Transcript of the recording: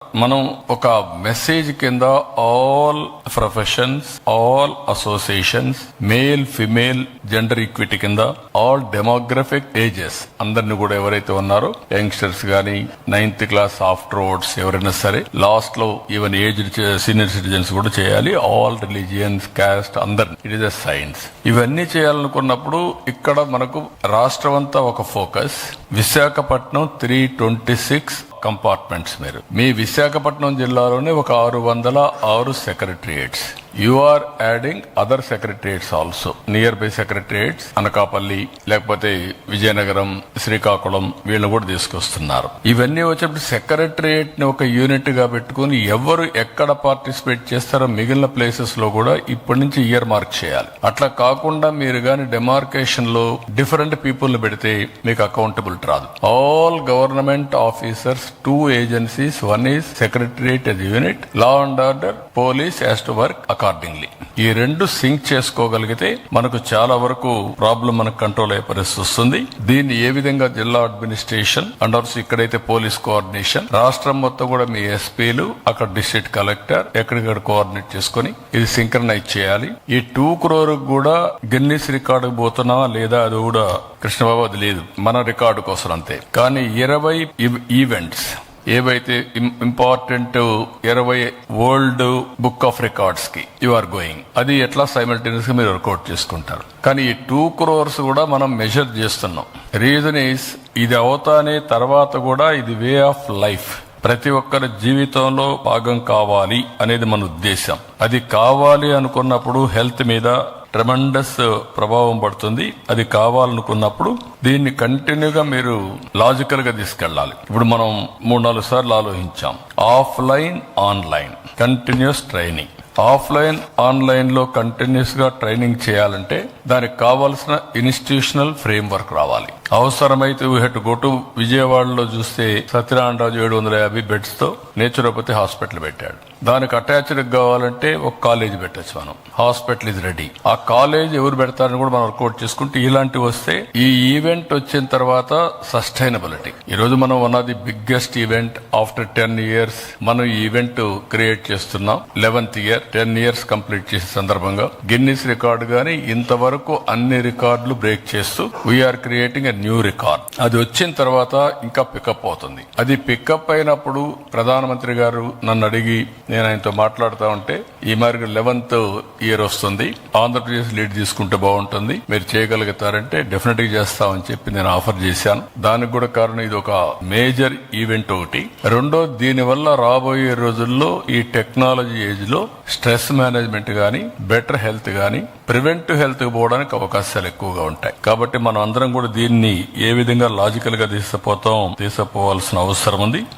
మనం ఒక మెసేజ్ కింద all professions, all associations, male female gender equity కింద ఆల్ డెమోగ్రఫిక్ ఏజెస్ అందరిని కూడా ఎవరైతే ఉన్నారో యంగ్స్టర్స్ గానీ 9th క్లాస్ ఆఫ్టర్వర్డ్స్ ఎవరైనా సరే, లాస్ట్ లో ఈవెన్ ఏజ్డ్ సీనియర్ సిటిజన్స్ కూడా చేయాలి. ఆల్ రిలీజియన్స్, కాస్ట్ అందరిని. It is a science. ఇవన్నీ చేయాలనుకున్నప్పుడు ఇక్కడ మనకు రాష్ట్రం అంతా ఒక ఫోకస్. విశాఖపట్నం 326 కంపార్ట్మెంట్స్. మీ విశాఖపట్నం జిల్లాలోనే ఒక 606 secretariats. You are adding other secretariats also, nearby secretariats. Anakapalli, లేకపోతే విజయనగరం, శ్రీకాకుళం, వీళ్ళని కూడా తీసుకొస్తున్నారు. ఇవన్నీ వచ్చేప్పుడు సెక్రటరియేట్ ని ఒక యూనిట్ గా పెట్టుకుని ఎవరు ఎక్కడ పార్టిసిపేట్ చేస్తారో మిగిలిన ప్లేసెస్ లో కూడా ఇప్పటి నుంచి ఇయర్ మార్క్ చేయాలి. అట్లా కాకుండా మీరు గాని డెమార్కేషన్ లో డిఫరెంట్ పీపుల్ ని పెడితే మీకు అకౌంటబిలిటీ రాదు. All government officers, 2 agencies, one is secretariat as a unit, law and order, police has to work accordingly. ఈ రెండు సింక్ చేసుకోగలిగితే మనకు చాలా వరకు ప్రాబ్లం మనకు కంట్రోల్ అయ్యే పరిస్థితి వస్తుంది. దీన్ని ఏ విధంగా జిల్లా అడ్మినిస్ట్రేషన్ అండ్ ఆల్సో ఇక్కడైతే పోలీస్ కోఆర్డినేషన్, రాష్ట్రం మొత్తం కూడా మీ ఎస్పీలు, అక్కడ డిస్ట్రిక్ట్ కలెక్టర్ ఎక్కడిక్కడ కోఆర్డినేట్ చేసుకుని ఇది సింక్రనైజ్ చేయాలి. ఈ 2 crore కూడా గిన్నిస్ రికార్డు పోతున్నా లేదా అది కూడా కృష్ణబాబు అది లేదు, మన రికార్డు కోసం అంతే. కానీ 20 ఈవెంట్స్ ఏవైతే important 20 world book of records కి యు ఆర్ గోయింగ్, అది ఎట్లా సైమల్టేనియస్ గా మీరు వర్కౌట్ చేసుకుంటారు. కానీ ఈ 2 crores కూడా మనం మెజర్ చేస్తున్నాం. రీజన్ ఈస్ ఇది అవుతానే తర్వాత కూడా ఇది వే ఆఫ్ లైఫ్, ప్రతి ఒక్కరి జీవితంలో భాగం కావాలి అనేది మన ఉద్దేశం. అది కావాలి అనుకున్నప్పుడు హెల్త్ మీద ట్రెమెండస్ ప్రభావం పడుతుంది. అది కావాలనుకున్నప్పుడు దీన్ని కంటిన్యూగా మీరు లాజికల్ గా తీసుకెళ్లాలి. ఇప్పుడు మనం 3-4 సార్లు ఆలోచించాం. Offline, online continuous training. Offline, online లో కంటిన్యూస్ గా ట్రైనింగ్ చేయాలంటే దానికి కావాల్సిన ఇన్స్టిట్యూషనల్ ఫ్రేమ్ వర్క్ రావాలి. అవసరమైతే వీ హెడ్ గో టు విజయవాడలో చూస్తే సత్యనారాయణరాజు 750 బెడ్స్ తో నేచురోపతి హాస్పిటల్ పెట్టాడు. దానికి అటాచ్డ్ కావాలంటే ఒక కాలేజ్ పెట్టచ్చు మనం. Hospital is ready. ఆ కాలేజ్ ఎవరు పెడతారని కూడా మనం వర్కౌట్ చేసుకుంటే ఇలాంటివి వస్తే ఈ ఈవెంట్ వచ్చిన తర్వాత సస్టైనబిలిటీ. ఈ రోజు మనం one of the biggest event after 10 years మనం ఈ ఈవెంట్ క్రియేట్ చేస్తున్నాం. 11th year 10 years కంప్లీట్ చేసే సందర్భంగా గిన్నిస్ రికార్డు గానీ ఇంతవరకు అన్ని రికార్డులు బ్రేక్ చేస్తూ we're creating a new record. అది వచ్చిన తర్వాత ఇంకా పికప్ అవుతుంది. అది పికప్ అయినప్పుడు ప్రధానమంత్రి గారు నన్ను అడిగి నేను ఆయనతో మాట్లాడుతూ ఉంటే ఈ మరి 11th year వస్తుంది, ఆంధ్రప్రదేశ్ లీడ్ తీసుకుంటే బాగుంటుంది, మీరు చేయగలుగుతారంటే డెఫినెట్ గా చేస్తామని చెప్పి నేను ఆఫర్ చేశాను. దానికి కూడా కారణం ఇది ఒక మేజర్ ఈవెంట్ ఒకటి. రెండో, దీని వల్ల రాబోయే రోజుల్లో ఈ టెక్నాలజీ ఏజ్ లో స్ట్రెస్ మేనేజ్మెంట్ గానీ, బెటర్ హెల్త్ గానీ, ప్రివెంటివ్ హెల్త్ పోవడానికి అవకాశాలు ఎక్కువగా ఉంటాయి. కాబట్టి మనం అందరం కూడా దీన్ని ఏ విధంగా లాజికల్ గా తీసుకుపోవాల్సిన అవసరం ఉంది.